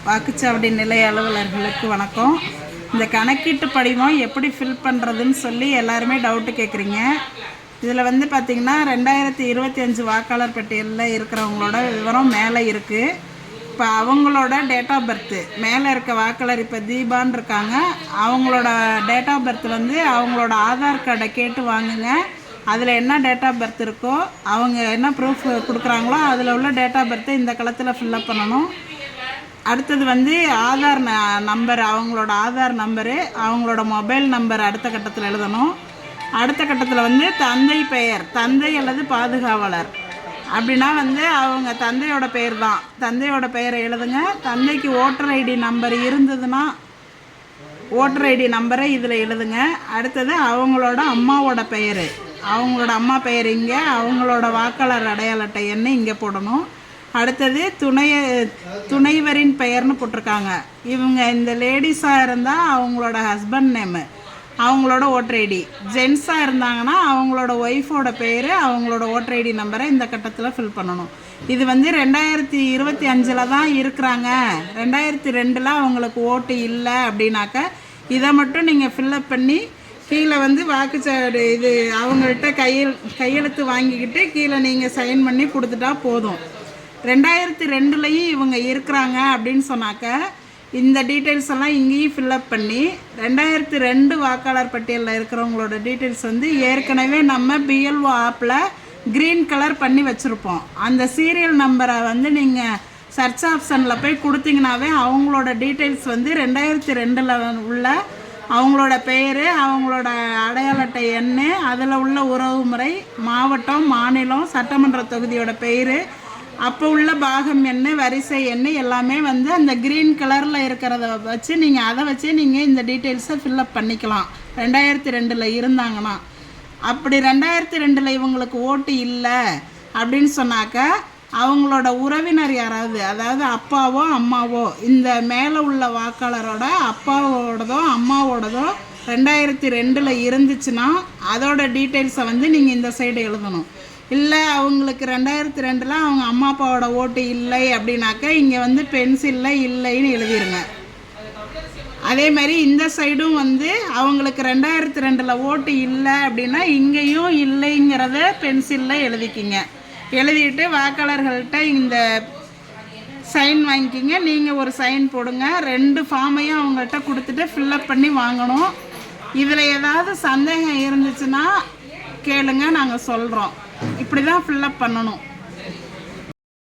வாக்குச்சாவடி நிலைய அலுவலர்களுக்கு வணக்கம். இந்த கணக்கீட்டு படிவம் எப்படி ஃபில் பண்ணுறதுன்னு சொல்லி எல்லாருமே டவுட்டு கேட்குறீங்க. இதில் வந்து பார்த்திங்கன்னா 2025 வாக்காளர் பட்டியலில் இருக்கிறவங்களோட விவரம் மேலே இருக்குது. இப்போ அவங்களோட டேட் ஆஃப் பர்த்து மேலே இருக்க வாக்காளர் இப்போ தீபான்னு இருக்காங்க. அவங்களோட டேட் ஆஃப் பர்த் வந்து அவங்களோட ஆதார் கார்டை கேட்டு வாங்குங்க. அதில் என்ன டேட் ஆஃப் பர்த் இருக்கோ அவங்க என்ன ப்ரூஃப் கொடுக்குறாங்களோ அதில் உள்ள டேட் ஆஃப் பர்த்தை இந்த களத்தில் ஃபில்லப் பண்ணணும். அடுத்தது வந்து ஆதார் நம்பர், அவங்களோட ஆதார் நம்பரு, அவங்களோட மொபைல் நம்பர் அடுத்த கட்டத்தில் எழுதணும். அடுத்த கட்டத்தில் வந்து தந்தை பெயர், தந்தை அல்லது பாதுகாவலர் அப்படின்னா வந்து அவங்க தந்தையோட பெயர் தான், தந்தையோட பெயரை எழுதுங்க. தந்தைக்கு ஓட்டர் ஐடி நம்பர் இருந்ததுன்னா ஓட்டர் ஐடி நம்பரை இதில் எழுதுங்க. அடுத்தது அவங்களோட அம்மாவோட பெயர், அவங்களோட அம்மா பெயர் இங்கே, அவங்களோட வாக்காளர் அடையாள அட்டை எண்ணை இங்கே போடணும். அடுத்தது துணைவரின் பெயர்னு போட்டிருக்காங்க. இவங்க இந்த லேடிஸாக இருந்தால் அவங்களோட ஹஸ்பண்ட் நேமு, அவங்களோட ஓட்டர் ஐடி. ஜென்ஸாக இருந்தாங்கன்னா அவங்களோட ஒய்ஃபோட பேர், அவங்களோட ஓட்டர் ஐடி நம்பரை இந்த கட்டத்தில் ஃபில் பண்ணணும். இது வந்து 2025 தான் இருக்கிறாங்க, 2002 அவங்களுக்கு ஓட்டு இல்லை அப்படின்னாக்க இதை மட்டும் நீங்கள் ஃபில்லப் பண்ணி கீழே வந்து வாக்குச்சாவடி இது அவங்கள்ட்ட கையெழுத்து வாங்கிக்கிட்டு கீழே நீங்கள் சைன் பண்ணி கொடுத்துட்டா போதும். 2002 இவங்க இருக்கிறாங்க அப்படின்னு சொன்னாக்க இந்த டீட்டெயில்ஸ் எல்லாம் இங்கேயும் ஃபில்லப் பண்ணி 2002 வாக்காளர் பட்டியலில் இருக்கிறவங்களோட டீட்டெயில்ஸ் வந்து ஏற்கனவே நம்ம பிஎல்ஓ ஆப்பில் க்ரீன் கலர் பண்ணி வச்சுருப்போம். அந்த சீரியல் நம்பரை வந்து நீங்கள் சர்ச் ஆப்ஷனில் போய் கொடுத்தீங்கன்னாவே அவங்களோட டீட்டெயில்ஸ் வந்து 2002 உள்ள அவங்களோட பெயர், அவங்களோட அடையாள அட்டை எண், அதில் உள்ள உறவு முறை, மாவட்டம், மாநிலம், சட்டமன்ற தொகுதியோட பெயர், அப்போ உள்ள பாகம் எண், வரிசை எண் எல்லாமே வந்து அந்த க்ரீன் கலரில் இருக்கிறத வச்சு நீங்கள் அதை வச்சு நீங்கள் இந்த டீட்டெயில்ஸை ஃபில்லப் பண்ணிக்கலாம். 2002 இருந்தாங்கன்னா. அப்படி 2002 இவங்களுக்கு ஓட்டு இல்லை அப்படின்னு சொன்னாக்க அவங்களோட உறவினர் யாராவது, அதாவது அப்பாவோ அம்மாவோ, இந்த மேலே உள்ள வாக்காளரோட அப்பாவோடதோ அம்மாவோடதோ 2002 இருந்துச்சுன்னா அதோட டீட்டெயில்ஸை வந்து நீங்கள் இந்த சைடு எழுதணும். இல்லை அவங்களுக்கு 2002 அவங்க அம்மா அப்பாவோட ஓட்டு இல்லை அப்படின்னாக்க இங்கே வந்து பென்சிலில் இல்லைன்னு எழுதிருங்க. அதே மாதிரி இந்த சைடும் வந்து அவங்களுக்கு 2002 ஓட்டு இல்லை அப்படின்னா இங்கேயும் இல்லைங்கிறத பென்சிலில் எழுதிக்கிங்க. எழுதிட்டு வாக்காளர்கள்ட்ட இந்த சைன் வாங்கிக்கிங்க. நீங்கள் ஒரு சைன் போடுங்க. 2 ஃபார்மையும் அவங்கள்ட்ட கொடுத்துட்டு ஃபில்லப் பண்ணி வாங்கணும். இதில் ஏதாவது சந்தேகம் இருந்துச்சுன்னா கேளுங்க, நாங்கள் சொல்கிறோம். இப்படி தான் ஃபில்லப் பண்ணணும்.